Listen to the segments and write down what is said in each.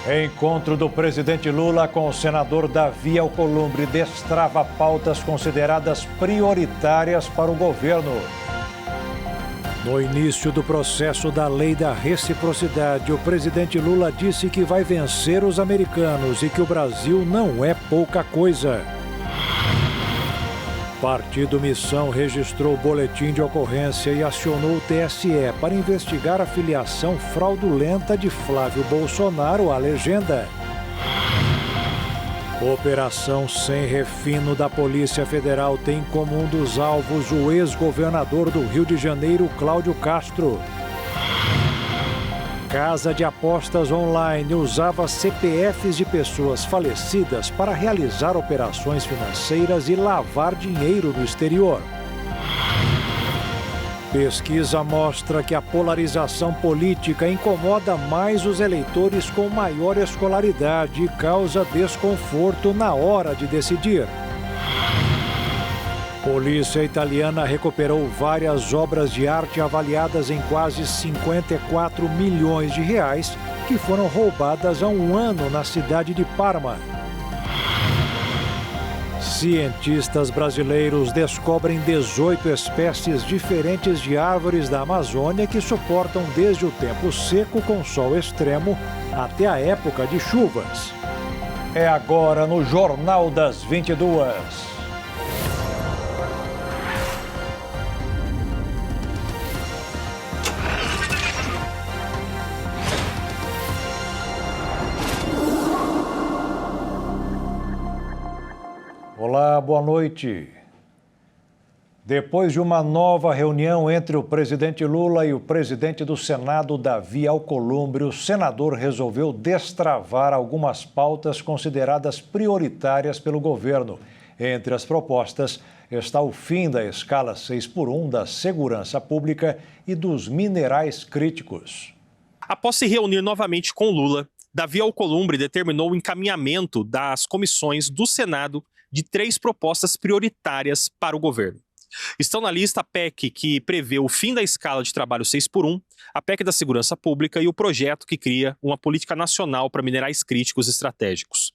Encontro do presidente Lula com o senador Davi Alcolumbre destrava pautas consideradas prioritárias para o governo. No início do processo da lei da reciprocidade, o presidente Lula disse que vai vencer os americanos e que o Brasil não é pouca coisa. Partido Missão registrou o boletim de ocorrência e acionou o TSE para investigar a filiação fraudulenta de Flávio Bolsonaro à legenda. Operação Sem Refino da Polícia Federal tem como um dos alvos o ex-governador do Rio de Janeiro, Cláudio Castro. Casa de apostas online usava CPFs de pessoas falecidas para realizar operações financeiras e lavar dinheiro no exterior. Pesquisa mostra que a polarização política incomoda mais os eleitores com maior escolaridade e causa desconforto na hora de decidir. Polícia italiana recuperou várias obras de arte avaliadas em quase 54 milhões de reais que foram roubadas há um ano na cidade de Parma. Cientistas brasileiros descobrem 18 espécies diferentes de árvores da Amazônia que suportam desde o tempo seco com sol extremo até a época de chuvas. É agora no Jornal das 22. Olá, boa noite. Depois de uma nova reunião entre o presidente Lula e o presidente do Senado, Davi Alcolumbre, o senador resolveu destravar algumas pautas consideradas prioritárias pelo governo. Entre as propostas está o fim da escala 6x1 da segurança pública e dos minerais críticos. Após se reunir novamente com Lula, Davi Alcolumbre determinou o encaminhamento das comissões do Senado de 3 propostas prioritárias para o governo. Estão na lista a PEC que prevê o fim da escala de trabalho 6x1, a PEC da segurança pública e o projeto que cria uma política nacional para minerais críticos estratégicos.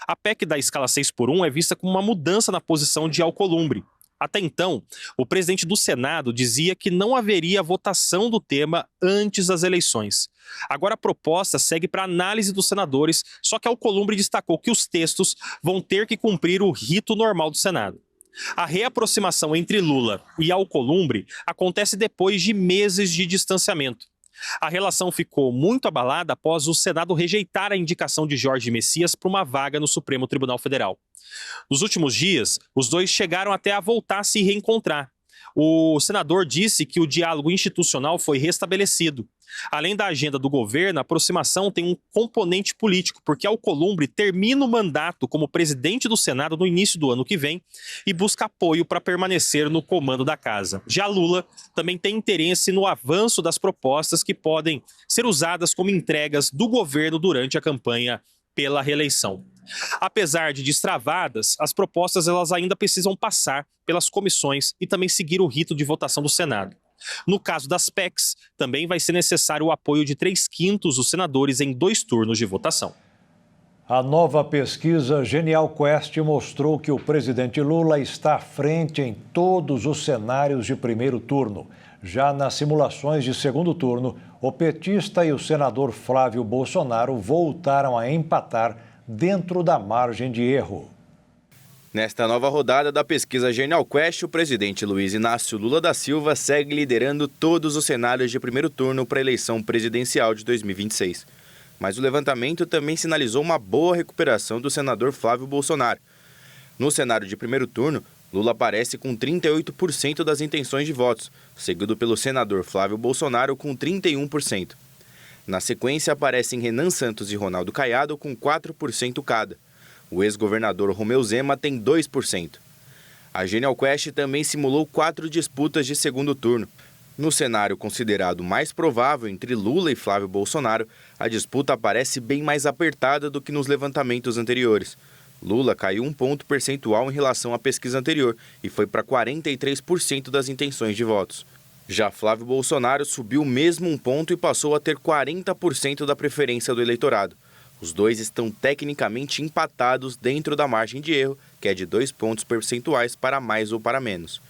A PEC da escala 6x1 é vista como uma mudança na posição de Alcolumbre. Até então, o presidente do Senado dizia que não haveria votação do tema antes das eleições. Agora a proposta segue para análise dos senadores, só que Alcolumbre destacou que os textos vão ter que cumprir o rito normal do Senado. A reaproximação entre Lula e Alcolumbre acontece depois de meses de distanciamento. A relação ficou muito abalada após o Senado rejeitar a indicação de Jorge Messias para uma vaga no Supremo Tribunal Federal. Nos últimos dias, os dois chegaram até a voltar a se reencontrar. O senador disse que o diálogo institucional foi restabelecido. Além da agenda do governo, a aproximação tem um componente político, porque Alcolumbre termina o mandato como presidente do Senado no início do ano que vem e busca apoio para permanecer no comando da casa. Já Lula também tem interesse no avanço das propostas que podem ser usadas como entregas do governo durante a campanha pela reeleição. Apesar de destravadas, as propostas elas ainda precisam passar pelas comissões e também seguir o rito de votação do Senado. No caso das PECs, também vai ser necessário o apoio de 3/5 dos senadores em 2 turnos de votação. A nova pesquisa Genial Quest mostrou que o presidente Lula está à frente em todos os cenários de primeiro turno. Já nas simulações de segundo turno, o petista e o senador Flávio Bolsonaro voltaram a empatar dentro da margem de erro. Nesta nova rodada da pesquisa Genial Quest, o presidente Luiz Inácio Lula da Silva segue liderando todos os cenários de primeiro turno para a eleição presidencial de 2026. Mas o levantamento também sinalizou uma boa recuperação do senador Flávio Bolsonaro. No cenário de primeiro turno, Lula aparece com 38% das intenções de votos, seguido pelo senador Flávio Bolsonaro com 31%. Na sequência, aparecem Renan Santos e Ronaldo Caiado com 4% cada. O ex-governador Romeu Zema tem 2%. A Genial Quest também simulou 4 disputas de segundo turno. No cenário considerado mais provável entre Lula e Flávio Bolsonaro, a disputa aparece bem mais apertada do que nos levantamentos anteriores. Lula caiu 1 ponto percentual em relação à pesquisa anterior e foi para 43% das intenções de votos. Já Flávio Bolsonaro subiu mesmo 1 ponto e passou a ter 40% da preferência do eleitorado. Os dois estão tecnicamente empatados dentro da margem de erro, que é de 2 pontos percentuais para mais ou para menos.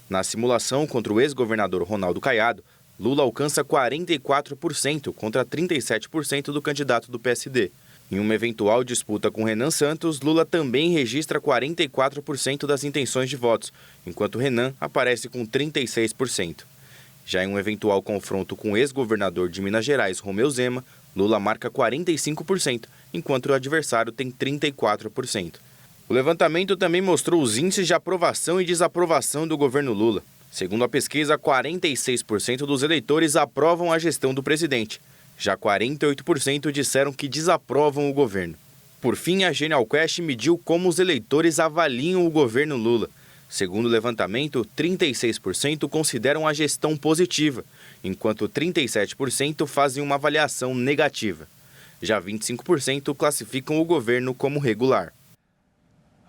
Na simulação contra o ex-governador Ronaldo Caiado, Lula alcança 44% contra 37% do candidato do PSD. Em uma eventual disputa com Renan Santos, Lula também registra 44% das intenções de votos, enquanto Renan aparece com 36%. Já em um eventual confronto com o ex-governador de Minas Gerais, Romeu Zema, Lula marca 45%, enquanto o adversário tem 34%. O levantamento também mostrou os índices de aprovação e desaprovação do governo Lula. Segundo a pesquisa, 46% dos eleitores aprovam a gestão do presidente. Já 48% disseram que desaprovam o governo. Por fim, a Genial Quest mediu como os eleitores avaliam o governo Lula. Segundo o levantamento, 36% consideram a gestão positiva, enquanto 37% fazem uma avaliação negativa. Já 25% classificam o governo como regular.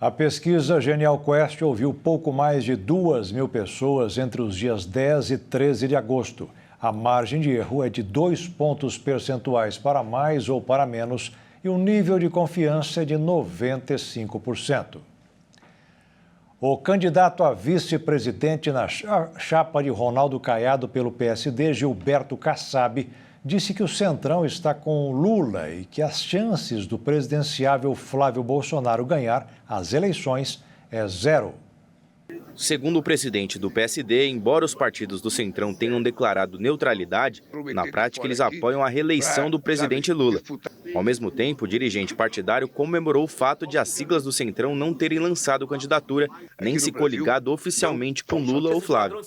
A pesquisa Genial Quest ouviu pouco mais de 2.000 pessoas entre os dias 10 e 13 de agosto. A margem de erro é de 2 pontos percentuais para mais ou para menos e o nível de confiança é de 95%. O candidato a vice-presidente na chapa de Ronaldo Caiado pelo PSD, Gilberto Kassab, disse que o Centrão está com Lula e que as chances do presidenciável Flávio Bolsonaro ganhar as eleições é zero. Segundo o presidente do PSD, embora os partidos do Centrão tenham declarado neutralidade, na prática eles apoiam a reeleição do presidente Lula. Ao mesmo tempo, o dirigente partidário comemorou o fato de as siglas do Centrão não terem lançado candidatura nem se coligado oficialmente com Lula ou Flávio.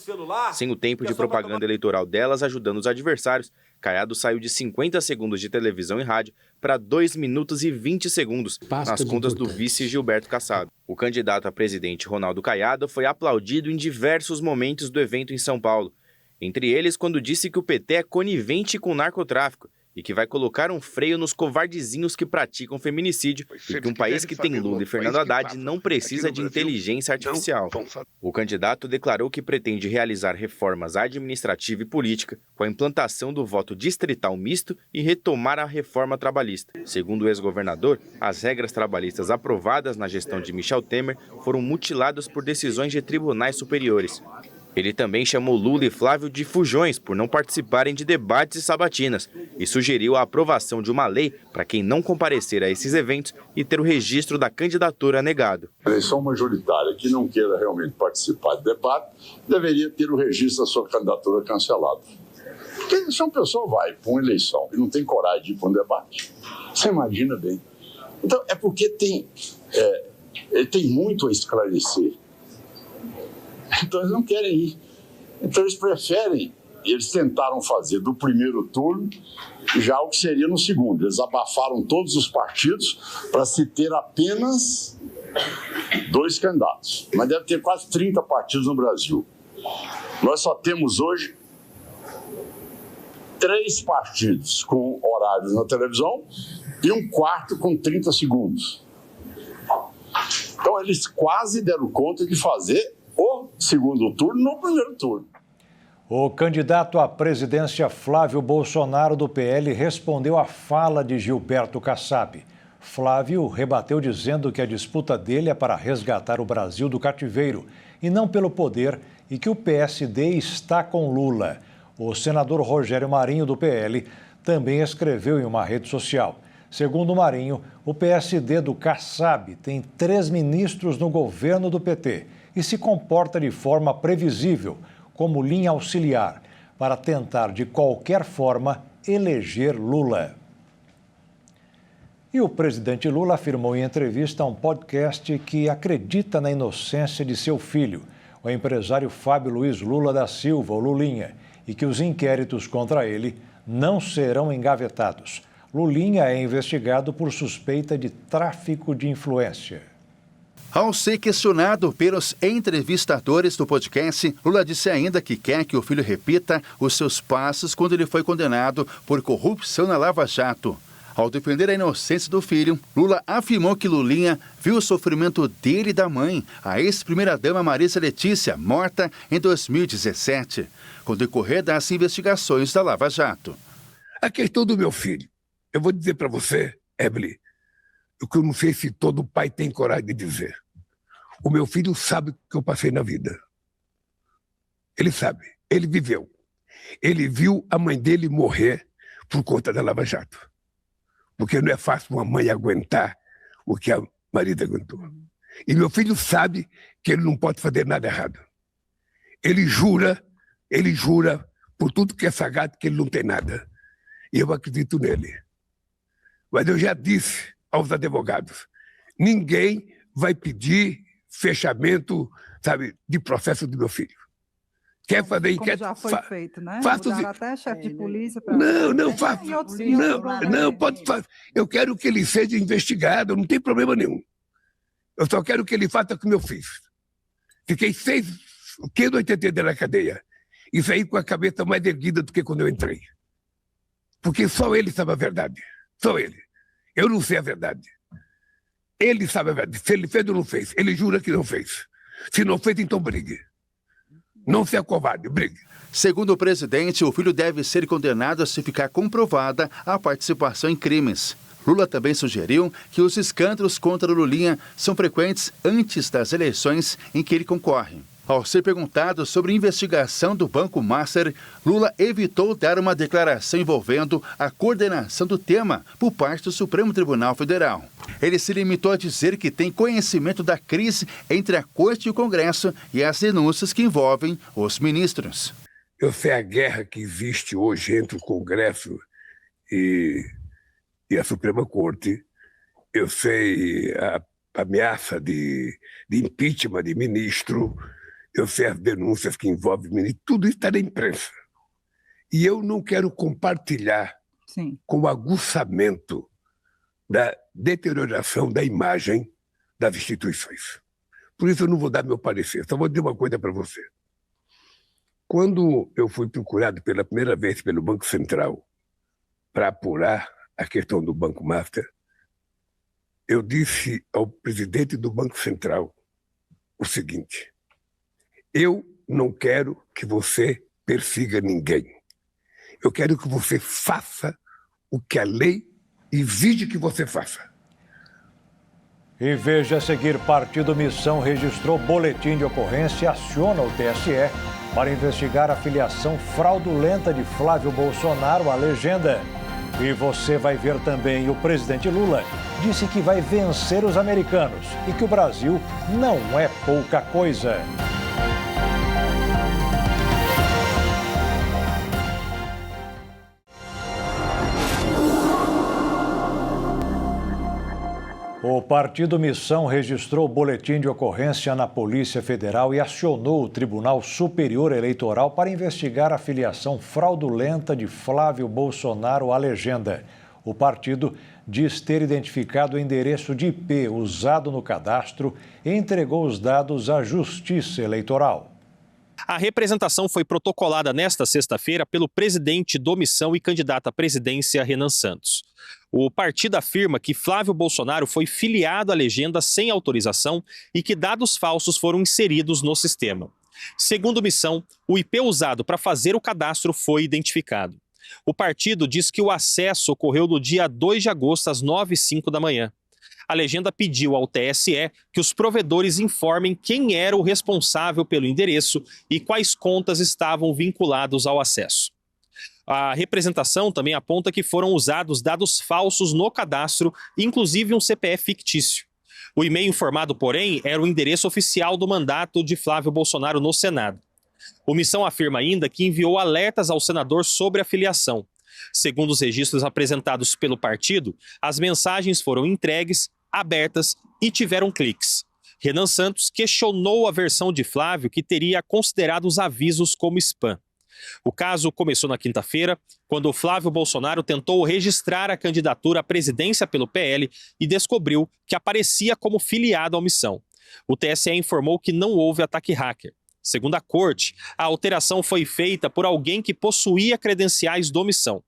Sem o tempo de propaganda eleitoral delas ajudando os adversários, Caiado saiu de 50 segundos de televisão e rádio para 2 minutos e 20 segundos nas contas do vice Gilberto Kassab. O candidato a presidente Ronaldo Caiado foi aplaudido em diversos momentos do evento em São Paulo. Entre eles, quando disse que o PT é conivente com o narcotráfico e que vai colocar um freio nos covardezinhos que praticam feminicídio e que um país que tem Lula e Fernando Haddad não precisa de inteligência artificial. O candidato declarou que pretende realizar reformas administrativa e política com a implantação do voto distrital misto e retomar a reforma trabalhista. Segundo o ex-governador, as regras trabalhistas aprovadas na gestão de Michel Temer foram mutiladas por decisões de tribunais superiores. Ele também chamou Lula e Flávio de fujões por não participarem de debates e sabatinas e sugeriu a aprovação de uma lei para quem não comparecer a esses eventos e ter o registro da candidatura negado. A eleição majoritária que não queira realmente participar de debate deveria ter o registro da sua candidatura cancelado. Porque se uma pessoa vai para uma eleição e não tem coragem de ir para um debate, você imagina bem. Então, é porque ele tem muito a esclarecer. Então eles não querem ir. Então eles preferem, eles tentaram fazer do primeiro turno já o que seria no segundo. Eles abafaram todos os partidos para se ter apenas 2 candidatos. Mas deve ter quase 30 partidos no Brasil. Nós só temos hoje 3 partidos com horários na televisão e um quarto com 30 segundos. Então eles quase deram conta de fazer o segundo turno no primeiro turno. O candidato à presidência Flávio Bolsonaro do PL respondeu à fala de Gilberto Kassab. Flávio rebateu dizendo que a disputa dele é para resgatar o Brasil do cativeiro e não pelo poder e que o PSD está com Lula. O senador Rogério Marinho do PL também escreveu em uma rede social. Segundo Marinho, o PSD do Kassab tem 3 ministros no governo do PT e se comporta de forma previsível, como linha auxiliar, para tentar, de qualquer forma, eleger Lula. E o presidente Lula afirmou em entrevista a um podcast que acredita na inocência de seu filho, o empresário Fábio Luiz Lula da Silva, o Lulinha, e que os inquéritos contra ele não serão engavetados. Lulinha é investigado por suspeita de tráfico de influência. Ao ser questionado pelos entrevistadores do podcast, Lula disse ainda que quer que o filho repita os seus passos quando ele foi condenado por corrupção na Lava Jato. Ao defender a inocência do filho, Lula afirmou que Lulinha viu o sofrimento dele e da mãe, a ex-primeira-dama Marisa Letícia, morta em 2017, com o decorrer das investigações da Lava Jato. A questão do meu filho, eu vou dizer para você, Evelyn, o que eu não sei se todo pai tem coragem de dizer. O meu filho sabe o que eu passei na vida. Ele sabe, ele viveu. Ele viu a mãe dele morrer por conta da Lava Jato. Porque não é fácil uma mãe aguentar o que a marido aguentou. E meu filho sabe que ele não pode fazer nada errado. Ele jura por tudo que é sagrado que ele não tem nada. E eu acredito nele. Mas eu já disse aos advogados, ninguém vai pedir fechamento, sabe, de processo do meu filho. Quer fazer inquérito? Já foi feito, né? Faço Mudaram até chefe de polícia. Pra... Não, faço. Não, pode fazer. Eu quero que ele seja investigado, não tem problema nenhum. Eu só quero que ele faça o que eu fiz. Fiquei 80 dias na cadeia e saí com a cabeça mais erguida do que quando eu entrei. Porque só ele sabe a verdade. Só ele. Eu não sei a verdade. Ele sabe a verdade. Se ele fez ou não fez. Ele jura que não fez. Se não fez, então brigue. Não seja covarde, brigue. Segundo o presidente, o filho deve ser condenado se ficar comprovada a participação em crimes. Lula também sugeriu que os escândalos contra Lulinha são frequentes antes das eleições em que ele concorre. Ao ser perguntado sobre a investigação do Banco Master, Lula evitou dar uma declaração envolvendo a coordenação do tema por parte do Supremo Tribunal Federal. Ele se limitou a dizer que tem conhecimento da crise entre a Corte e o Congresso e as denúncias que envolvem os ministros. Eu sei a guerra que existe hoje entre o Congresso e a Suprema Corte. Eu sei a ameaça de impeachment de ministro. Eu sei as denúncias que envolvem ministro. Tudo isso está na imprensa. E eu não quero compartilhar com o aguçamento da deterioração da imagem das instituições. Por isso eu não vou dar meu parecer. Só vou dizer uma coisa para você. Quando eu fui procurado pela primeira vez pelo Banco Central para apurar a questão do Banco Master, eu disse ao presidente do Banco Central o seguinte: eu não quero que você persiga ninguém. Eu quero que você faça o que a lei exige que você faça. E veja a seguir, Partido Missão registrou boletim de ocorrência e aciona o TSE para investigar a filiação fraudulenta de Flávio Bolsonaro à legenda. E você vai ver também, o presidente Lula disse que vai vencer os americanos e que o Brasil não é pouca coisa. O Partido Missão registrou boletim de ocorrência na Polícia Federal e acionou o Tribunal Superior Eleitoral para investigar a filiação fraudulenta de Flávio Bolsonaro à legenda. O partido diz ter identificado o endereço de IP usado no cadastro e entregou os dados à Justiça Eleitoral. A representação foi protocolada nesta sexta-feira pelo presidente do Missão e candidato à presidência, Renan Santos. O partido afirma que Flávio Bolsonaro foi filiado à legenda sem autorização e que dados falsos foram inseridos no sistema. Segundo Missão, o IP usado para fazer o cadastro foi identificado. O partido diz que o acesso ocorreu no dia 2 de agosto, às 9h05 da manhã. A legenda pediu ao TSE que os provedores informem quem era o responsável pelo endereço e quais contas estavam vinculados ao acesso. A representação também aponta que foram usados dados falsos no cadastro, inclusive um CPF fictício. O e-mail informado, porém, era o endereço oficial do mandato de Flávio Bolsonaro no Senado. O Missão afirma ainda que enviou alertas ao senador sobre a filiação. Segundo os registros apresentados pelo partido, as mensagens foram entregues, abertas e tiveram cliques. Renan Santos questionou a versão de Flávio, que teria considerado os avisos como spam. O caso começou na quinta-feira, quando o Flávio Bolsonaro tentou registrar a candidatura à presidência pelo PL e descobriu que aparecia como filiado à Missão. O TSE informou que não houve ataque hacker. Segundo a corte, a alteração foi feita por alguém que possuía credenciais do Missão.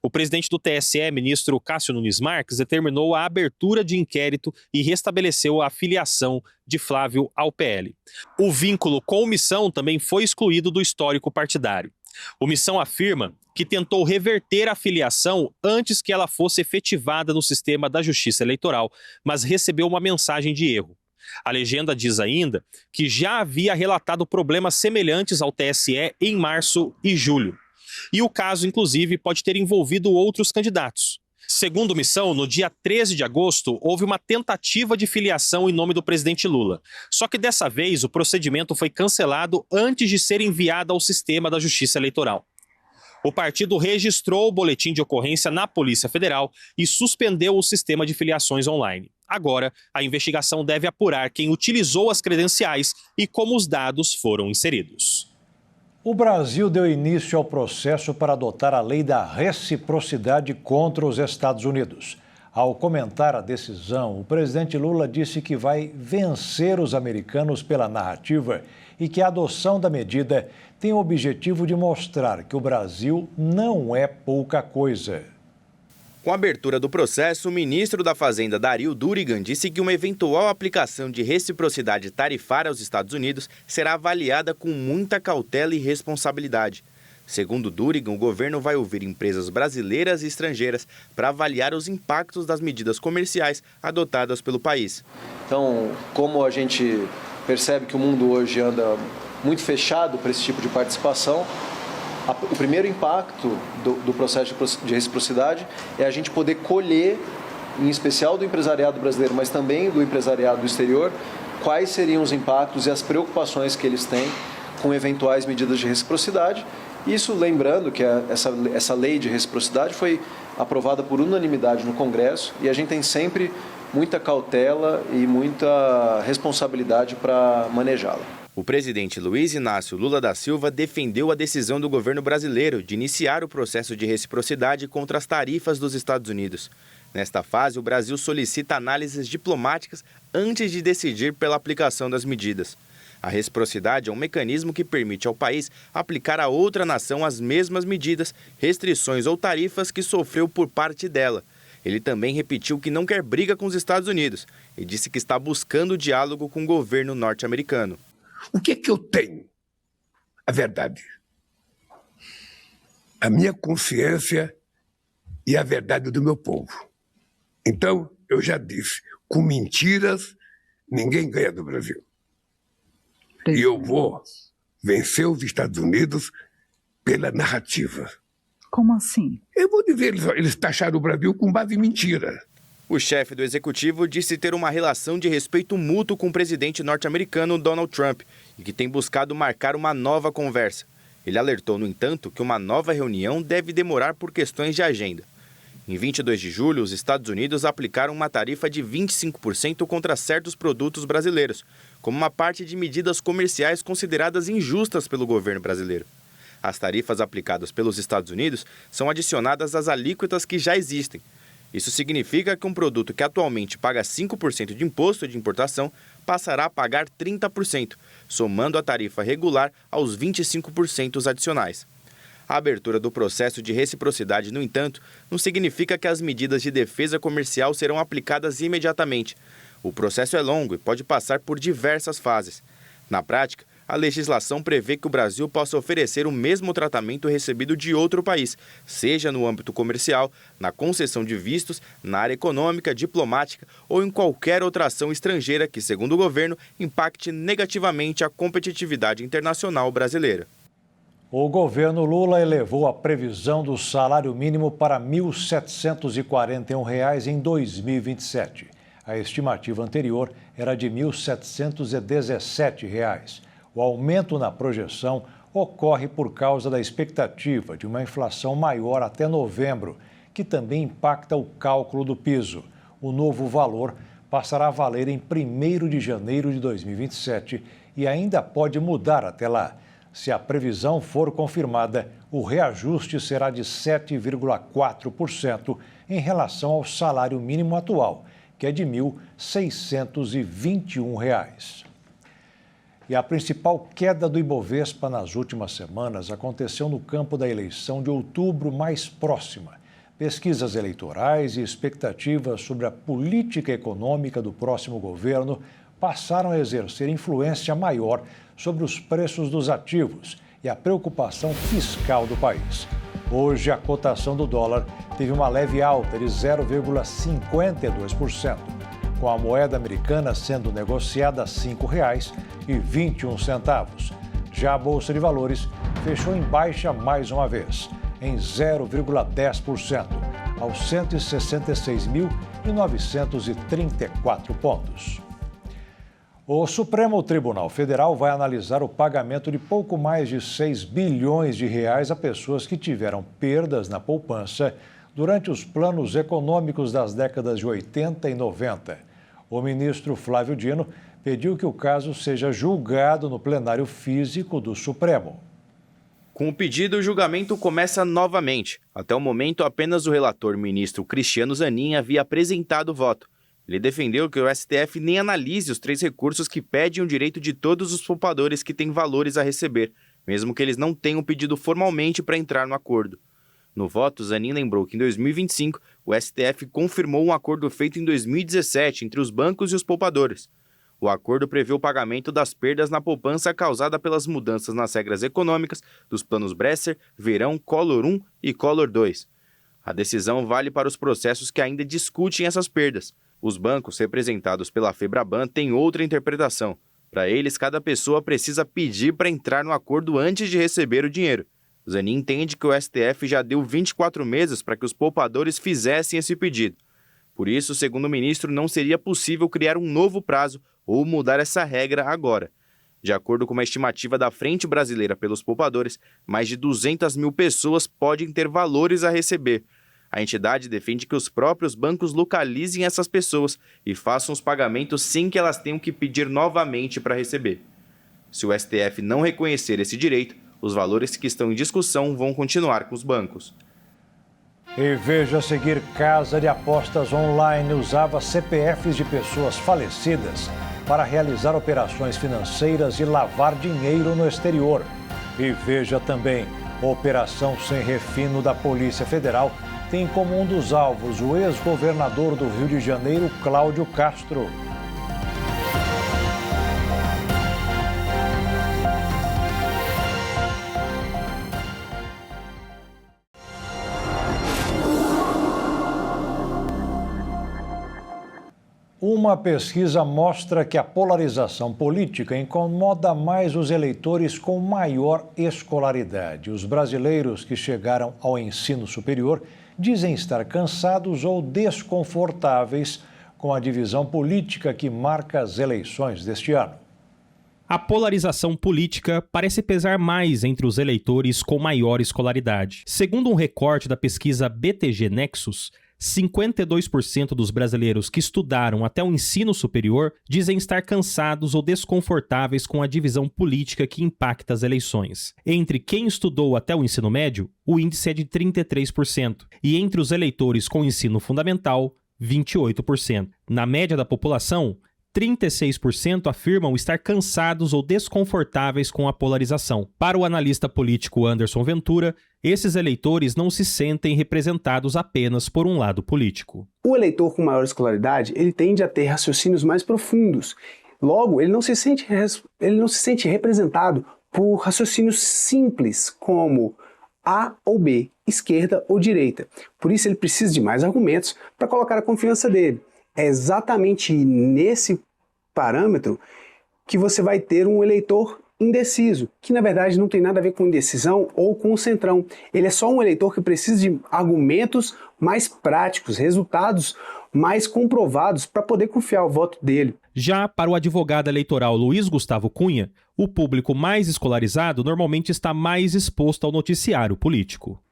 O presidente do TSE, ministro Cássio Nunes Marques, determinou a abertura de inquérito e restabeleceu a filiação de Flávio ao PL. O vínculo com Missão também foi excluído do histórico partidário. O Missão afirma que tentou reverter a filiação antes que ela fosse efetivada no sistema da Justiça Eleitoral, mas recebeu uma mensagem de erro. A legenda diz ainda que já havia relatado problemas semelhantes ao TSE em março e julho. E o caso, inclusive, pode ter envolvido outros candidatos. Segundo Missão, no dia 13 de agosto, houve uma tentativa de filiação em nome do presidente Lula. Só que dessa vez o procedimento foi cancelado antes de ser enviado ao sistema da Justiça Eleitoral. O partido registrou o boletim de ocorrência na Polícia Federal e suspendeu o sistema de filiações online. Agora, a investigação deve apurar quem utilizou as credenciais e como os dados foram inseridos. O Brasil deu início ao processo para adotar a lei da reciprocidade contra os Estados Unidos. Ao comentar a decisão, o presidente Lula disse que vai vencer os americanos pela narrativa e que a adoção da medida tem o objetivo de mostrar que o Brasil não é pouca coisa. Com a abertura do processo, o ministro da Fazenda, Dario Durigan, disse que uma eventual aplicação de reciprocidade tarifária aos Estados Unidos será avaliada com muita cautela e responsabilidade. Segundo Durigan, o governo vai ouvir empresas brasileiras e estrangeiras para avaliar os impactos das medidas comerciais adotadas pelo país. Então, como a gente percebe que o mundo hoje anda muito fechado para esse tipo de participação, o primeiro impacto do processo de reciprocidade é a gente poder colher, em especial do empresariado brasileiro, mas também do empresariado do exterior, quais seriam os impactos e as preocupações que eles têm com eventuais medidas de reciprocidade. Isso lembrando que essa lei de reciprocidade foi aprovada por unanimidade no Congresso e a gente tem sempre muita cautela e muita responsabilidade para manejá-la. O presidente Luiz Inácio Lula da Silva defendeu a decisão do governo brasileiro de iniciar o processo de reciprocidade contra as tarifas dos Estados Unidos. Nesta fase, o Brasil solicita análises diplomáticas antes de decidir pela aplicação das medidas. A reciprocidade é um mecanismo que permite ao país aplicar a outra nação as mesmas medidas, restrições ou tarifas que sofreu por parte dela. Ele também repetiu que não quer briga com os Estados Unidos e disse que está buscando diálogo com o governo norte-americano. O que é que eu tenho? A verdade. A minha consciência e a verdade do meu povo. Então, eu já disse, com mentiras, ninguém ganha do Brasil. E eu vou vencer os Estados Unidos pela narrativa. Como assim? Eu vou dizer, eles taxaram o Brasil com base em mentira. O chefe do executivo disse ter uma relação de respeito mútuo com o presidente norte-americano Donald Trump e que tem buscado marcar uma nova conversa. Ele alertou, no entanto, que uma nova reunião deve demorar por questões de agenda. Em 22 de julho, os Estados Unidos aplicaram uma tarifa de 25% contra certos produtos brasileiros, como uma parte de medidas comerciais consideradas injustas pelo governo brasileiro. As tarifas aplicadas pelos Estados Unidos são adicionadas às alíquotas que já existem. Isso significa que um produto que atualmente paga 5% de imposto de importação passará a pagar 30%, somando a tarifa regular aos 25% adicionais. A abertura do processo de reciprocidade, no entanto, não significa que as medidas de defesa comercial serão aplicadas imediatamente. O processo é longo e pode passar por diversas fases. Na prática, a legislação prevê que o Brasil possa oferecer o mesmo tratamento recebido de outro país, seja no âmbito comercial, na concessão de vistos, na área econômica, diplomática ou em qualquer outra ação estrangeira que, segundo o governo, impacte negativamente a competitividade internacional brasileira. O governo Lula elevou a previsão do salário mínimo para R$ 1.741 em 2027. A estimativa anterior era de R$ 1.717. O aumento na projeção ocorre por causa da expectativa de uma inflação maior até novembro, que também impacta o cálculo do piso. O novo valor passará a valer em 1º de janeiro de 2027 e ainda pode mudar até lá. Se a previsão for confirmada, o reajuste será de 7,4% em relação ao salário mínimo atual, que é de R$ 1.621. E a principal queda do Ibovespa nas últimas semanas aconteceu no campo da eleição de outubro mais próxima. Pesquisas eleitorais e expectativas sobre a política econômica do próximo governo passaram a exercer influência maior sobre os preços dos ativos e a preocupação fiscal do país. Hoje, a cotação do dólar teve uma leve alta de 0,52%, com a moeda americana sendo negociada a R$ 5,21. Já a Bolsa de Valores fechou em baixa mais uma vez, em 0,10%, aos 166.934 pontos. O Supremo Tribunal Federal vai analisar o pagamento de pouco mais de 6 bilhões de reais a pessoas que tiveram perdas na poupança durante os planos econômicos das décadas de 80 e 90. O ministro Flávio Dino pediu que o caso seja julgado no plenário físico do Supremo. Com o pedido, o julgamento começa novamente. Até o momento, apenas o relator ministro Cristiano Zanin havia apresentado o voto. Ele defendeu que o STF nem analise os 3 recursos que pedem o direito de todos os poupadores que têm valores a receber, mesmo que eles não tenham pedido formalmente para entrar no acordo. No voto, Zanin lembrou que em 2025 o STF confirmou um acordo feito em 2017 entre os bancos e os poupadores. O acordo prevê o pagamento das perdas na poupança causada pelas mudanças nas regras econômicas dos planos Bresser, Verão, Collor I e Collor II. A decisão vale para os processos que ainda discutem essas perdas. Os bancos representados pela Febraban têm outra interpretação. Para eles, cada pessoa precisa pedir para entrar no acordo antes de receber o dinheiro. Zanin entende que o STF já deu 24 meses para que os poupadores fizessem esse pedido. Por isso, segundo o ministro, não seria possível criar um novo prazo ou mudar essa regra agora. De acordo com uma estimativa da Frente Brasileira pelos Poupadores, mais de 200 mil pessoas podem ter valores a receber. A entidade defende que os próprios bancos localizem essas pessoas e façam os pagamentos sem que elas tenham que pedir novamente para receber. Se o STF não reconhecer esse direito, os valores que estão em discussão vão continuar com os bancos. E veja a seguir: casa de apostas online usava CPFs de pessoas falecidas para realizar operações financeiras e lavar dinheiro no exterior. E veja também: operação sem refino da Polícia Federal tem como um dos alvos o ex-governador do Rio de Janeiro, Cláudio Castro. Uma pesquisa mostra que a polarização política incomoda mais os eleitores com maior escolaridade. Os brasileiros que chegaram ao ensino superior dizem estar cansados ou desconfortáveis com a divisão política que marca as eleições deste ano. A polarização política parece pesar mais entre os eleitores com maior escolaridade. Segundo um recorte da pesquisa BTG Nexus, 52% dos brasileiros que estudaram até o ensino superior dizem estar cansados ou desconfortáveis com a divisão política que impacta as eleições. Entre quem estudou até o ensino médio, o índice é de 33%, e entre os eleitores com ensino fundamental, 28%. Na média da população, 36% afirmam estar cansados ou desconfortáveis com a polarização. Para o analista político Anderson Ventura, esses eleitores não se sentem representados apenas por um lado político. O eleitor com maior escolaridade, ele tende a ter raciocínios mais profundos. Logo, ele não se sente representado por raciocínios simples, como A ou B, esquerda ou direita. Por isso, ele precisa de mais argumentos para colocar a confiança dele. É exatamente nesse parâmetro que você vai ter um eleitor indeciso, que na verdade não tem nada a ver com indecisão ou com o centrão. Ele é só um eleitor que precisa de argumentos mais práticos, resultados mais comprovados para poder confiar o voto dele. Já para o advogado eleitoral Luiz Gustavo Cunha, o público mais escolarizado normalmente está mais exposto ao noticiário político.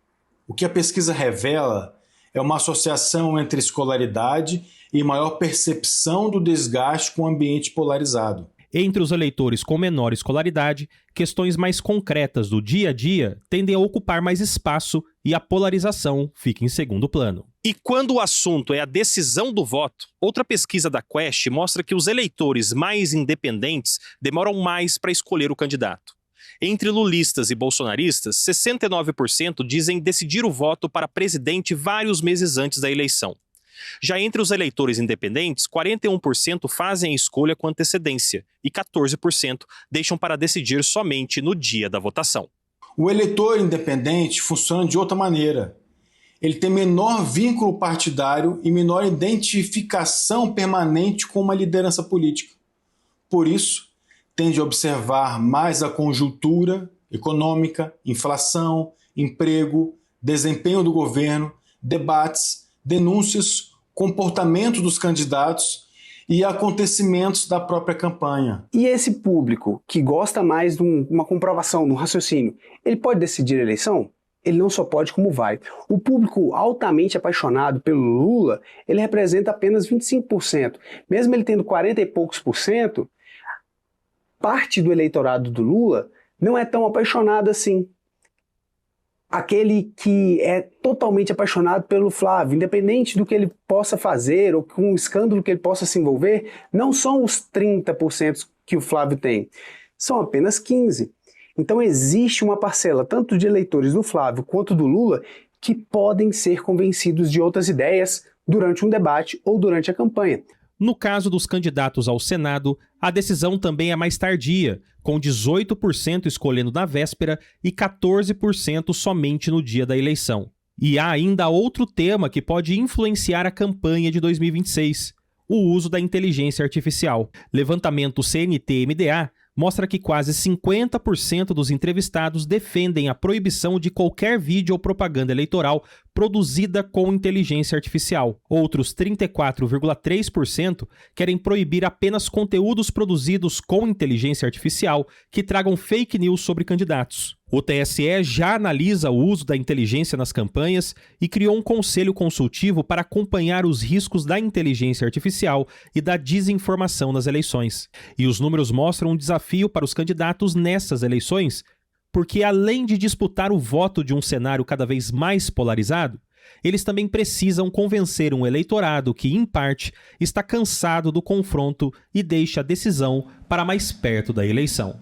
O que a pesquisa revela é uma associação entre escolaridade e maior percepção do desgaste com o ambiente polarizado. Entre os eleitores com menor escolaridade, questões mais concretas do dia a dia tendem a ocupar mais espaço e a polarização fica em segundo plano. E quando o assunto é a decisão do voto, outra pesquisa da Quest mostra que os eleitores mais independentes demoram mais para escolher o candidato. Entre lulistas e bolsonaristas, 69% dizem decidir o voto para presidente vários meses antes da eleição. Já entre os eleitores independentes, 41% fazem a escolha com antecedência e 14% deixam para decidir somente no dia da votação. O eleitor independente funciona de outra maneira. Ele tem menor vínculo partidário e menor identificação permanente com uma liderança política. Por isso, tende a observar mais a conjuntura econômica, inflação, emprego, desempenho do governo, debates, denúncias, comportamento dos candidatos e acontecimentos da própria campanha. E esse público que gosta mais de uma comprovação, de um raciocínio, ele pode decidir a eleição? Ele não só pode, como vai. O público altamente apaixonado pelo Lula, ele representa apenas 25%. Mesmo ele tendo 40 e poucos por cento, parte do eleitorado do Lula não é tão apaixonado assim. Aquele que é totalmente apaixonado pelo Flávio, independente do que ele possa fazer ou com o escândalo que ele possa se envolver, não são os 30% que o Flávio tem, são apenas 15%. Então existe uma parcela tanto de eleitores do Flávio quanto do Lula que podem ser convencidos de outras ideias durante um debate ou durante a campanha. No caso dos candidatos ao Senado, a decisão também é mais tardia, com 18% escolhendo na véspera e 14% somente no dia da eleição. E há ainda outro tema que pode influenciar a campanha de 2026, o uso da inteligência artificial. Levantamento CNT-MDA mostra que quase 50% dos entrevistados defendem a proibição de qualquer vídeo ou propaganda eleitoral produzida com inteligência artificial. Outros 34,3% querem proibir apenas conteúdos produzidos com inteligência artificial que tragam fake news sobre candidatos. O TSE já analisa o uso da inteligência nas campanhas e criou um conselho consultivo para acompanhar os riscos da inteligência artificial e da desinformação nas eleições. E os números mostram um desafio para os candidatos nessas eleições, porque além de disputar o voto de um cenário cada vez mais polarizado, eles também precisam convencer um eleitorado que, em parte, está cansado do confronto e deixa a decisão para mais perto da eleição.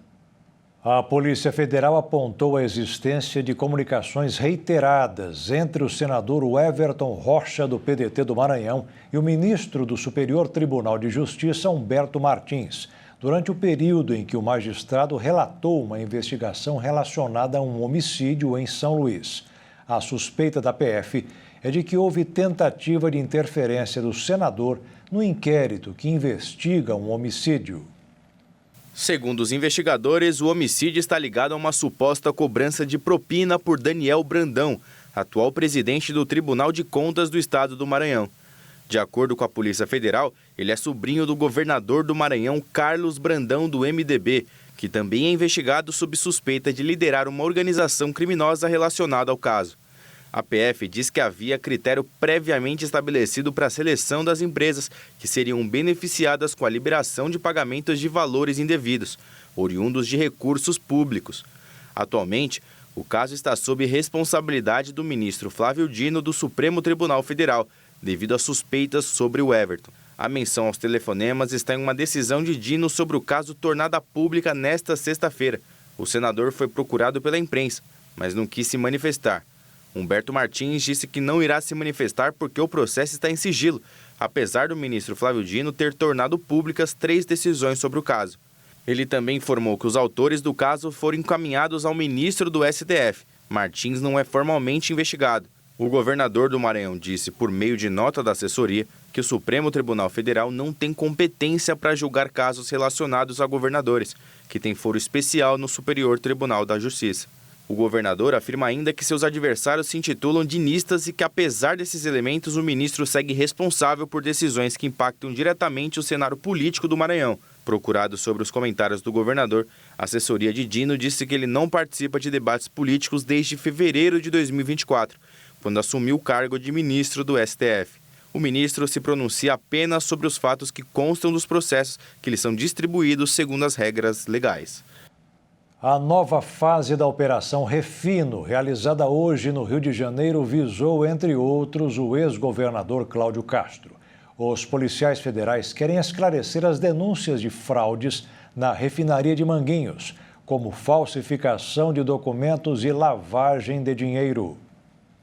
A Polícia Federal apontou a existência de comunicações reiteradas entre o senador Everton Rocha, do PDT do Maranhão, e o ministro do Superior Tribunal de Justiça, Humberto Martins, durante o período em que o magistrado relatou uma investigação relacionada a um homicídio em São Luís. A suspeita da PF é de que houve tentativa de interferência do senador no inquérito que investiga um homicídio. Segundo os investigadores, o homicídio está ligado a uma suposta cobrança de propina por Daniel Brandão, atual presidente do Tribunal de Contas do Estado do Maranhão. De acordo com a Polícia Federal, ele é sobrinho do governador do Maranhão, Carlos Brandão, do MDB, que também é investigado sob suspeita de liderar uma organização criminosa relacionada ao caso. A PF diz que havia critério previamente estabelecido para a seleção das empresas que seriam beneficiadas com a liberação de pagamentos de valores indevidos, oriundos de recursos públicos. Atualmente, o caso está sob responsabilidade do ministro Flávio Dino do Supremo Tribunal Federal, devido a suspeitas sobre o Everton. A menção aos telefonemas está em uma decisão de Dino sobre o caso tornada pública nesta sexta-feira. O senador foi procurado pela imprensa, mas não quis se manifestar. Humberto Martins disse que não irá se manifestar porque o processo está em sigilo, apesar do ministro Flávio Dino ter tornado públicas 3 decisões sobre o caso. Ele também informou que os autores do caso foram encaminhados ao ministro do STF. Martins não é formalmente investigado. O governador do Maranhão disse, por meio de nota da assessoria, que o Supremo Tribunal Federal não tem competência para julgar casos relacionados a governadores, que tem foro especial no Superior Tribunal da Justiça. O governador afirma ainda que seus adversários se intitulam dinistas e que, apesar desses elementos, o ministro segue responsável por decisões que impactam diretamente o cenário político do Maranhão. Procurado sobre os comentários do governador, a assessoria de Dino disse que ele não participa de debates políticos desde fevereiro de 2024, quando assumiu o cargo de ministro do STF. O ministro se pronuncia apenas sobre os fatos que constam dos processos que lhe são distribuídos segundo as regras legais. A nova fase da Operação Refino, realizada hoje no Rio de Janeiro, visou, entre outros, o ex-governador Cláudio Castro. Os policiais federais querem esclarecer as denúncias de fraudes na refinaria de Manguinhos, como falsificação de documentos e lavagem de dinheiro.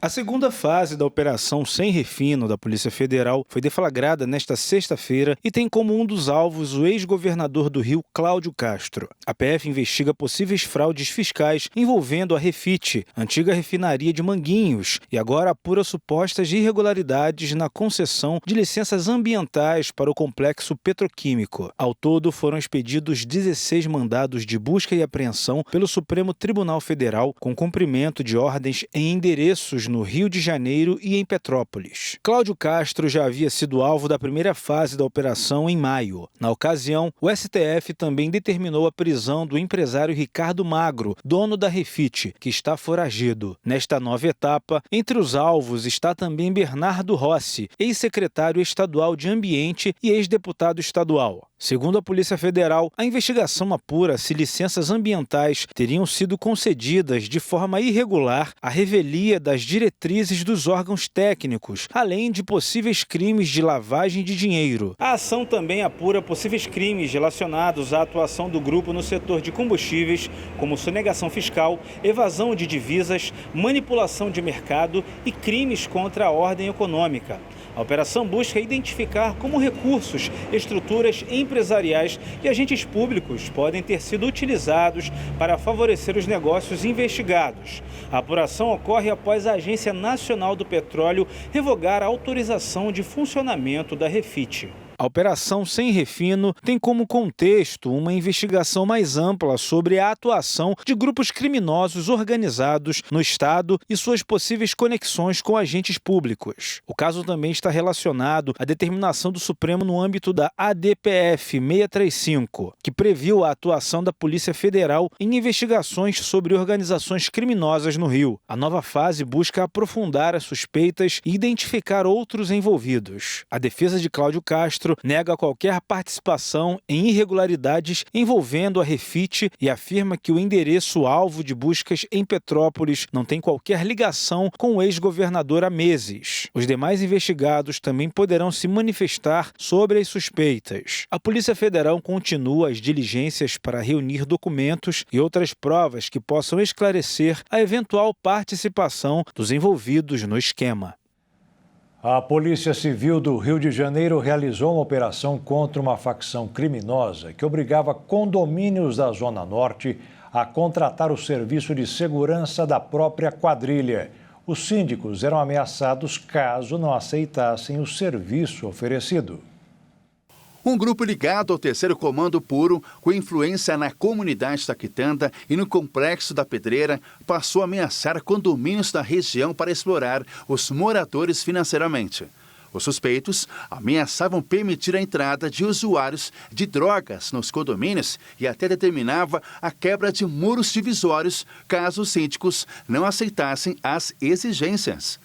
A segunda fase da Operação Sem Refino da Polícia Federal foi deflagrada nesta sexta-feira e tem como um dos alvos o ex-governador do Rio, Cláudio Castro. A PF investiga possíveis fraudes fiscais envolvendo a Refit, antiga refinaria de Manguinhos, e agora apura supostas irregularidades na concessão de licenças ambientais para o complexo petroquímico. Ao todo, foram expedidos 16 mandados de busca e apreensão pelo Supremo Tribunal Federal, com cumprimento de ordens em endereços no Rio de Janeiro e em Petrópolis. Cláudio Castro já havia sido alvo da primeira fase da operação em maio. Na ocasião, o STF também determinou a prisão do empresário Ricardo Magro, dono da Refit, que está foragido. Nesta nova etapa, entre os alvos está também Bernardo Rossi, ex-secretário estadual de Ambiente e ex-deputado estadual. Segundo a Polícia Federal, a investigação apura se licenças ambientais teriam sido concedidas de forma irregular à revelia das diretrizes dos órgãos técnicos, além de possíveis crimes de lavagem de dinheiro. A ação também apura possíveis crimes relacionados à atuação do grupo no setor de combustíveis, como sonegação fiscal, evasão de divisas, manipulação de mercado e crimes contra a ordem econômica. A operação busca identificar como recursos, estruturas empresariais e agentes públicos podem ter sido utilizados para favorecer os negócios investigados. A apuração ocorre após a Agência Nacional do Petróleo revogar a autorização de funcionamento da Refit. A Operação Sem Refino tem como contexto uma investigação mais ampla sobre a atuação de grupos criminosos organizados no Estado e suas possíveis conexões com agentes públicos. O caso também está relacionado à determinação do Supremo no âmbito da ADPF 635, que previu a atuação da Polícia Federal em investigações sobre organizações criminosas no Rio. A nova fase busca aprofundar as suspeitas e identificar outros envolvidos. A defesa de Cláudio Castro nega qualquer participação em irregularidades envolvendo a Refit e afirma que o endereço-alvo de buscas em Petrópolis não tem qualquer ligação com o ex-governador há meses. Os demais investigados também poderão se manifestar sobre as suspeitas. A Polícia Federal continua as diligências para reunir documentos e outras provas que possam esclarecer a eventual participação dos envolvidos no esquema. A Polícia Civil do Rio de Janeiro realizou uma operação contra uma facção criminosa que obrigava condomínios da Zona Norte a contratar o serviço de segurança da própria quadrilha. Os síndicos eram ameaçados caso não aceitassem o serviço oferecido. Um grupo ligado ao 3º Comando Puro, com influência na comunidade da Quitanda e no Complexo da Pedreira, passou a ameaçar condomínios da região para explorar os moradores financeiramente. Os suspeitos ameaçavam permitir a entrada de usuários de drogas nos condomínios e até determinava a quebra de muros divisórios caso os síndicos não aceitassem as exigências.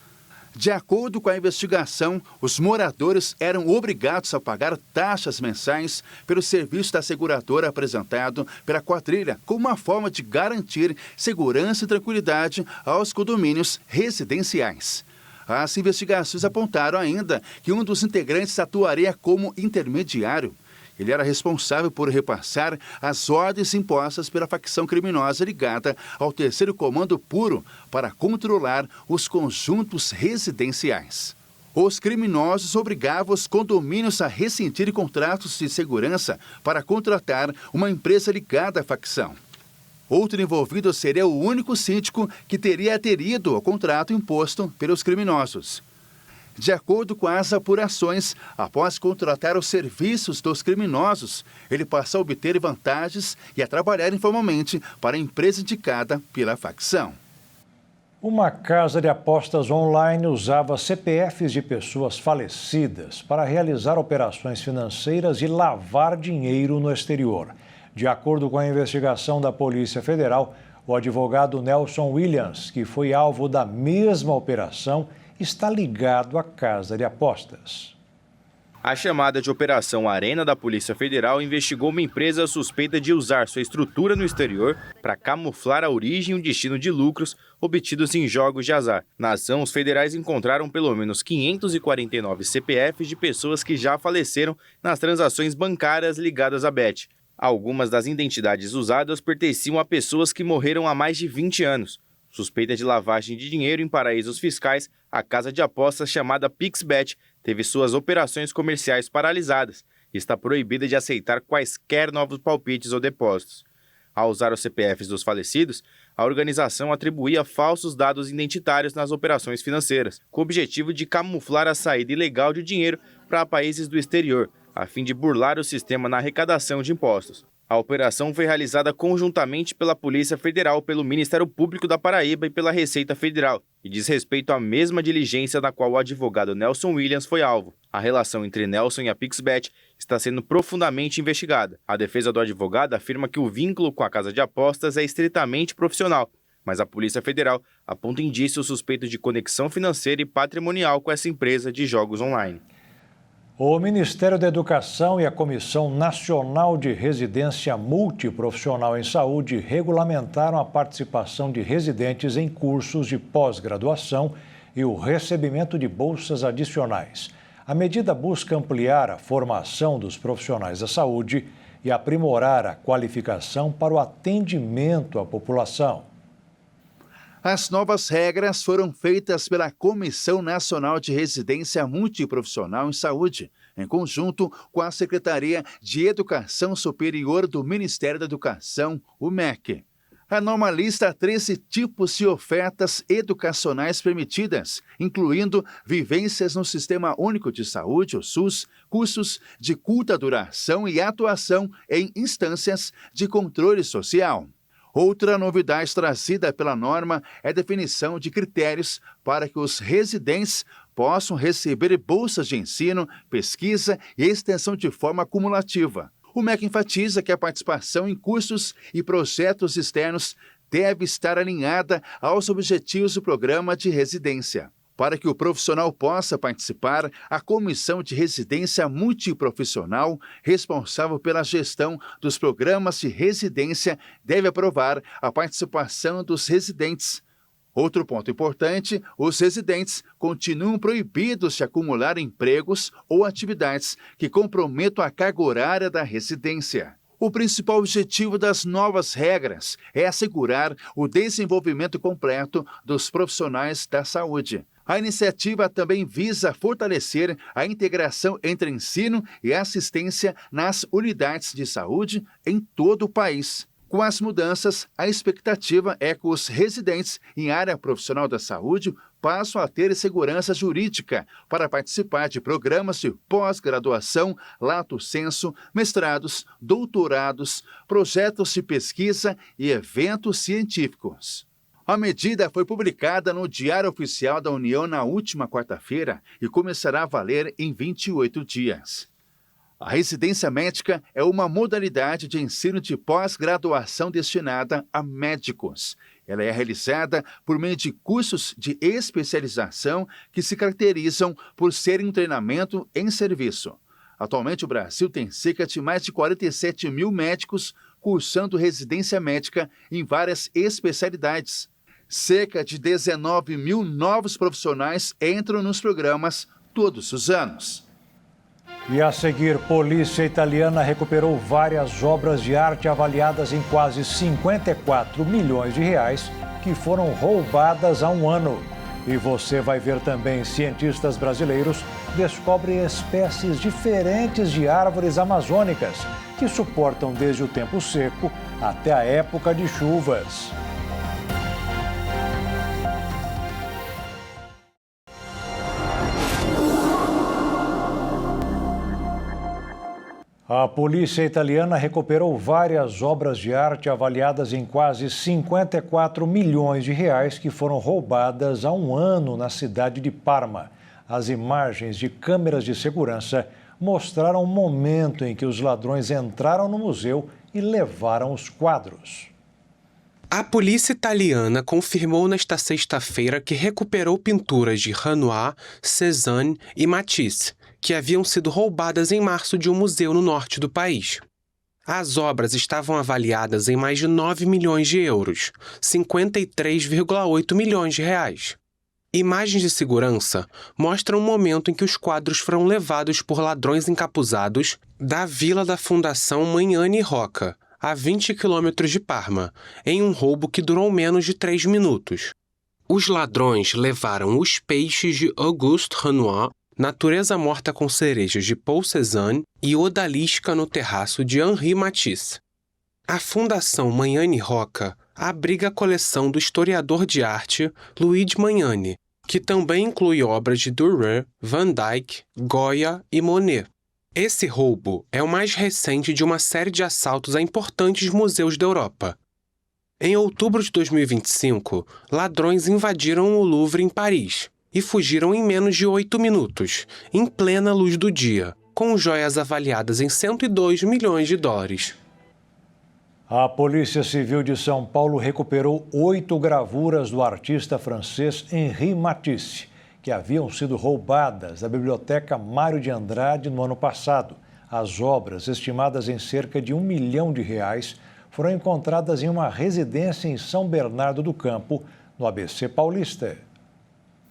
De acordo com a investigação, os moradores eram obrigados a pagar taxas mensais pelo serviço da seguradora apresentado pela quadrilha, como uma forma de garantir segurança e tranquilidade aos condomínios residenciais. As investigações apontaram ainda que um dos integrantes atuaria como intermediário. Ele era responsável por repassar as ordens impostas pela facção criminosa ligada ao 3º Comando Puro para controlar os conjuntos residenciais. Os criminosos obrigavam os condomínios a rescindir contratos de segurança para contratar uma empresa ligada à facção. Outro envolvido seria o único síndico que teria aderido ao contrato imposto pelos criminosos. De acordo com as apurações, após contratar os serviços dos criminosos, ele passou a obter vantagens e a trabalhar informalmente para a empresa indicada pela facção. Uma casa de apostas online usava CPFs de pessoas falecidas para realizar operações financeiras e lavar dinheiro no exterior. De acordo com a investigação da Polícia Federal, o advogado Nelson Williams, que foi alvo da mesma operação, está ligado à casa de apostas. A chamada de Operação Arena da Polícia Federal investigou uma empresa suspeita de usar sua estrutura no exterior para camuflar a origem e o destino de lucros obtidos em jogos de azar. Na ação, os federais encontraram pelo menos 549 CPFs de pessoas que já faleceram nas transações bancárias ligadas à bet. Algumas das identidades usadas pertenciam a pessoas que morreram há mais de 20 anos. Suspeita de lavagem de dinheiro em paraísos fiscais, a casa de apostas chamada PixBet teve suas operações comerciais paralisadas e está proibida de aceitar quaisquer novos palpites ou depósitos. Ao usar os CPFs dos falecidos, a organização atribuía falsos dados identitários nas operações financeiras, com o objetivo de camuflar a saída ilegal de dinheiro para países do exterior, a fim de burlar o sistema na arrecadação de impostos. A operação foi realizada conjuntamente pela Polícia Federal, pelo Ministério Público da Paraíba e pela Receita Federal, e diz respeito à mesma diligência da qual o advogado Nelson Williams foi alvo. A relação entre Nelson e a PixBet está sendo profundamente investigada. A defesa do advogado afirma que o vínculo com a casa de apostas é estritamente profissional, mas a Polícia Federal aponta indícios suspeitos de conexão financeira e patrimonial com essa empresa de jogos online. O Ministério da Educação e a Comissão Nacional de Residência Multiprofissional em Saúde regulamentaram a participação de residentes em cursos de pós-graduação e o recebimento de bolsas adicionais. A medida busca ampliar a formação dos profissionais da saúde e aprimorar a qualificação para o atendimento à população. As novas regras foram feitas pela Comissão Nacional de Residência Multiprofissional em Saúde, em conjunto com a Secretaria de Educação Superior do Ministério da Educação, o MEC. A norma lista 13 tipos de ofertas educacionais permitidas, incluindo vivências no Sistema Único de Saúde, o SUS, cursos de curta duração e atuação em instâncias de controle social. Outra novidade trazida pela norma é a definição de critérios para que os residentes possam receber bolsas de ensino, pesquisa e extensão de forma cumulativa. O MEC enfatiza que a participação em cursos e projetos externos deve estar alinhada aos objetivos do programa de residência. Para que o profissional possa participar, a Comissão de Residência Multiprofissional, responsável pela gestão dos programas de residência, deve aprovar a participação dos residentes. Outro ponto importante, os residentes continuam proibidos de acumular empregos ou atividades que comprometam a carga horária da residência. O principal objetivo das novas regras é assegurar o desenvolvimento completo dos profissionais da saúde. A iniciativa também visa fortalecer a integração entre ensino e assistência nas unidades de saúde em todo o país. Com as mudanças, a expectativa é que os residentes em área profissional da saúde passam a ter segurança jurídica para participar de programas de pós-graduação, lato sensu, mestrados, doutorados, projetos de pesquisa e eventos científicos. A medida foi publicada no Diário Oficial da União na última quarta-feira e começará a valer em 28 dias. A residência médica é uma modalidade de ensino de pós-graduação destinada a médicos. Ela é realizada por meio de cursos de especialização que se caracterizam por serem um treinamento em serviço. Atualmente, o Brasil tem cerca de mais de 47 mil médicos cursando residência médica em várias especialidades. Cerca de 19 mil novos profissionais entram nos programas todos os anos. E a seguir, polícia italiana recuperou várias obras de arte avaliadas em quase 54 milhões de reais que foram roubadas há um ano. E você vai ver também cientistas brasileiros descobrem espécies diferentes de árvores amazônicas que suportam desde o tempo seco até a época de chuvas. A polícia italiana recuperou várias obras de arte avaliadas em quase 54 milhões de reais que foram roubadas há um ano na cidade de Parma. As imagens de câmeras de segurança mostraram o momento em que os ladrões entraram no museu e levaram os quadros. A polícia italiana confirmou nesta sexta-feira que recuperou pinturas de Renoir, Cézanne e Matisse, que haviam sido roubadas em março de um museu no norte do país. As obras estavam avaliadas em mais de 9 milhões de euros, 53,8 milhões de reais. Imagens de segurança mostram o momento em que os quadros foram levados por ladrões encapuzados da vila da Fundação Magnani Rocca, a 20 quilômetros de Parma, em um roubo que durou menos de 3 minutos. Os ladrões levaram os peixes de Auguste Renoir, Natureza Morta com Cerejas de Paul Cézanne e Odalisca no Terraço de Henri Matisse. A Fundação Magnani Rocca abriga a coleção do historiador de arte Luigi Magnani, que também inclui obras de Dürer, Van Dyck, Goya e Monet. Esse roubo é o mais recente de uma série de assaltos a importantes museus da Europa. Em outubro de 2025, ladrões invadiram o Louvre em Paris e fugiram em menos de 8 minutos, em plena luz do dia, com joias avaliadas em 102 milhões de dólares. A Polícia Civil de São Paulo recuperou 8 gravuras do artista francês Henri Matisse, que haviam sido roubadas da Biblioteca Mário de Andrade no ano passado. As obras, estimadas em cerca de R$1 milhão, foram encontradas em uma residência em São Bernardo do Campo, no ABC Paulista.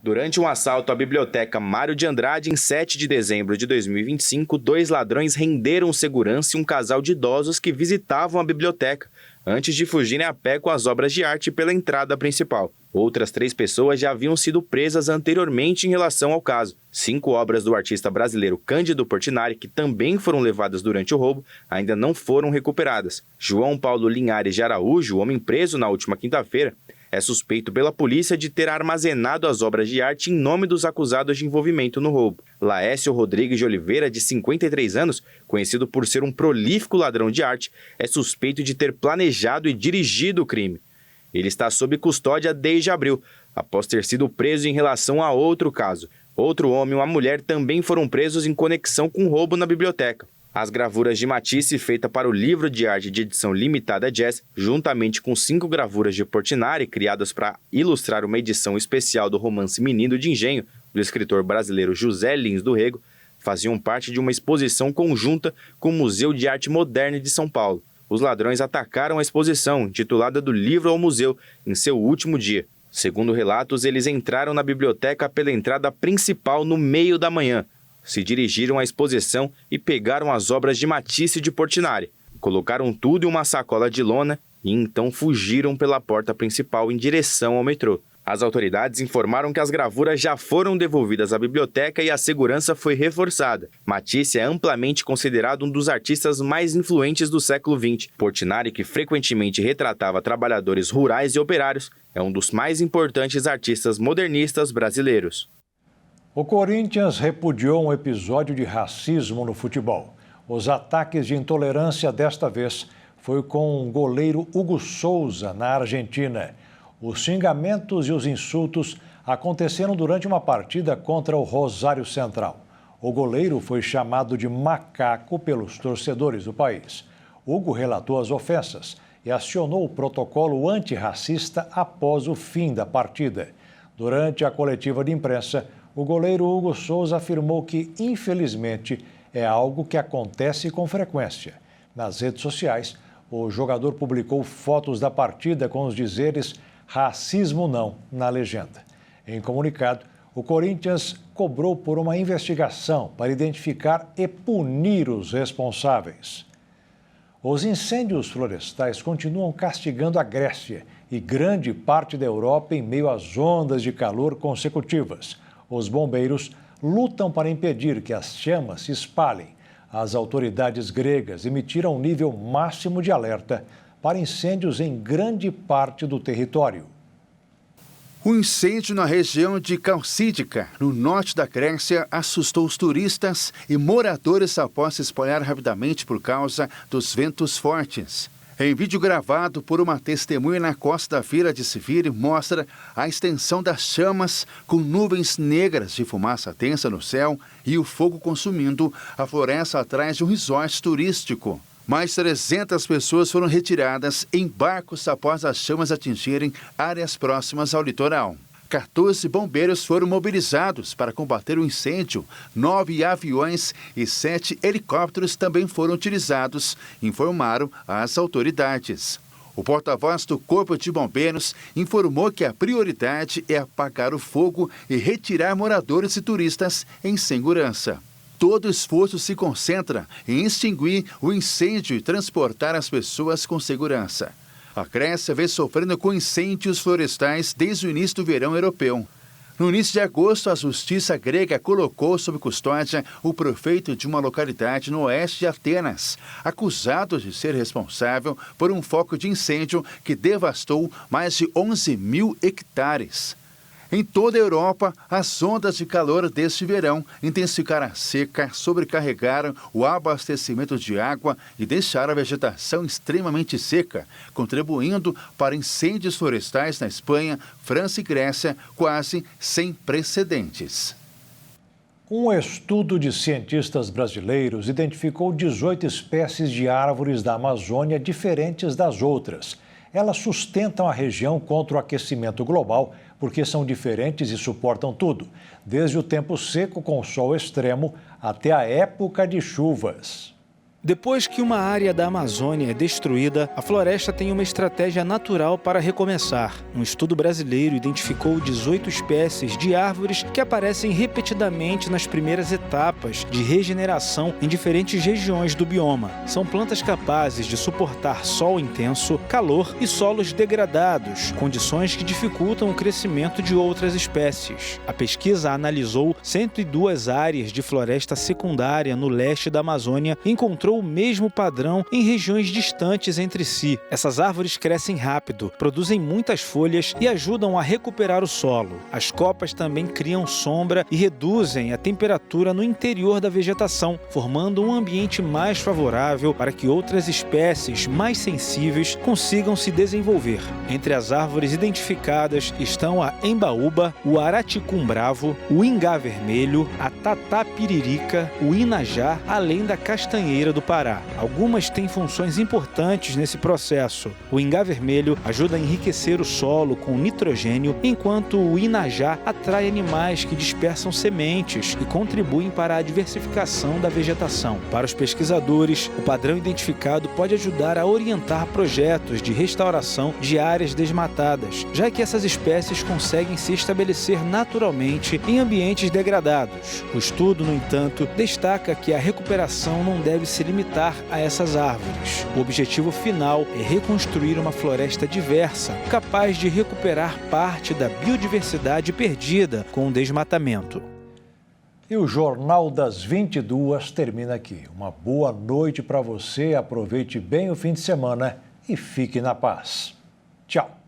Durante um assalto à Biblioteca Mário de Andrade, em 7 de dezembro de 2025, 2 ladrões renderam segurança e um casal de idosos que visitavam a biblioteca, antes de fugirem a pé com as obras de arte pela entrada principal. Outras 3 pessoas já haviam sido presas anteriormente em relação ao caso. 5 obras do artista brasileiro Cândido Portinari, que também foram levadas durante o roubo, ainda não foram recuperadas. João Paulo Linhares de Araújo, o homem preso na última quinta-feira, é suspeito pela polícia de ter armazenado as obras de arte em nome dos acusados de envolvimento no roubo. Laécio Rodrigues de Oliveira, de 53 anos, conhecido por ser um prolífico ladrão de arte, é suspeito de ter planejado e dirigido o crime. Ele está sob custódia desde abril, após ter sido preso em relação a outro caso. Outro homem e uma mulher também foram presos em conexão com o roubo na biblioteca. As gravuras de Matisse, feita para o livro de arte de edição limitada Jazz, juntamente com 5 gravuras de Portinari, criadas para ilustrar uma edição especial do romance Menino de Engenho, do escritor brasileiro José Lins do Rego, faziam parte de uma exposição conjunta com o Museu de Arte Moderna de São Paulo. Os ladrões atacaram a exposição, intitulada Do Livro ao Museu, em seu último dia. Segundo relatos, eles entraram na biblioteca pela entrada principal no meio da manhã, se dirigiram à exposição e pegaram as obras de Matisse e de Portinari. Colocaram tudo em uma sacola de lona e então fugiram pela porta principal em direção ao metrô. As autoridades informaram que as gravuras já foram devolvidas à biblioteca e a segurança foi reforçada. Matisse é amplamente considerado um dos artistas mais influentes do século XX. Portinari, que frequentemente retratava trabalhadores rurais e operários, é um dos mais importantes artistas modernistas brasileiros. O Corinthians repudiou um episódio de racismo no futebol. Os ataques de intolerância desta vez foi com o goleiro Hugo Souza, na Argentina. Os xingamentos e os insultos aconteceram durante uma partida contra o Rosário Central. O goleiro foi chamado de macaco pelos torcedores do país. Hugo relatou as ofensas e acionou o protocolo antirracista após o fim da partida. Durante a coletiva de imprensa, o goleiro Hugo Souza afirmou que, infelizmente, é algo que acontece com frequência. Nas redes sociais, o jogador publicou fotos da partida com os dizeres "racismo não" na legenda. Em comunicado, o Corinthians cobrou por uma investigação para identificar e punir os responsáveis. Os incêndios florestais continuam castigando a Grécia e grande parte da Europa em meio às ondas de calor consecutivas. Os bombeiros lutam para impedir que as chamas se espalhem. As autoridades gregas emitiram um nível máximo de alerta para incêndios em grande parte do território. Um incêndio na região de Calcídica, no norte da Grécia, assustou os turistas e moradores após se espalhar rapidamente por causa dos ventos fortes. Em vídeo gravado por uma testemunha na costa da Vila de Siviri, mostra a extensão das chamas com nuvens negras de fumaça densa no céu e o fogo consumindo a floresta atrás de um resort turístico. Mais 300 pessoas foram retiradas em barcos após as chamas atingirem áreas próximas ao litoral. 14 bombeiros foram mobilizados para combater o incêndio, 9 aviões e 7 helicópteros também foram utilizados, informaram as autoridades. O porta-voz do Corpo de Bombeiros informou que a prioridade é apagar o fogo e retirar moradores e turistas em segurança. todo esforço se concentra em extinguir o incêndio e transportar as pessoas com segurança. A Grécia vem sofrendo com incêndios florestais desde o início do verão europeu. No início de agosto, a justiça grega colocou sob custódia o prefeito de uma localidade no oeste de Atenas, acusado de ser responsável por um foco de incêndio que devastou mais de 11 mil hectares. Em toda a Europa, as ondas de calor deste verão intensificaram a seca, sobrecarregaram o abastecimento de água e deixaram a vegetação extremamente seca, contribuindo para incêndios florestais na Espanha, França e Grécia quase sem precedentes. Um estudo de cientistas brasileiros identificou 18 espécies de árvores da Amazônia diferentes das outras. Elas sustentam a região contra o aquecimento global porque são diferentes e suportam tudo, desde o tempo seco com sol extremo até a época de chuvas. Depois que uma área da Amazônia é destruída, a floresta tem uma estratégia natural para recomeçar. Um estudo brasileiro identificou 18 espécies de árvores que aparecem repetidamente nas primeiras etapas de regeneração em diferentes regiões do bioma. São plantas capazes de suportar sol intenso, calor e solos degradados, condições que dificultam o crescimento de outras espécies. A pesquisa analisou 102 áreas de floresta secundária no leste da Amazônia e encontrou o mesmo padrão em regiões distantes entre si. Essas árvores crescem rápido, produzem muitas folhas e ajudam a recuperar o solo. As copas também criam sombra e reduzem a temperatura no interior da vegetação, formando um ambiente mais favorável para que outras espécies mais sensíveis consigam se desenvolver. Entre as árvores identificadas estão a embaúba, o araticum bravo, o ingá vermelho, a tatapiririca, o inajá, além da castanheira do Pará. Algumas têm funções importantes nesse processo. O ingá vermelho ajuda a enriquecer o solo com nitrogênio, enquanto o inajá atrai animais que dispersam sementes e contribuem para a diversificação da vegetação. Para os pesquisadores, o padrão identificado pode ajudar a orientar projetos de restauração de áreas desmatadas, já que essas espécies conseguem se estabelecer naturalmente em ambientes degradados. O estudo, no entanto, destaca que a recuperação não deve se limitar a essas árvores. O objetivo final é reconstruir uma floresta diversa, capaz de recuperar parte da biodiversidade perdida com o desmatamento. E o Jornal das 22 termina aqui. Uma boa noite para você, aproveite bem o fim de semana e fique na paz. Tchau.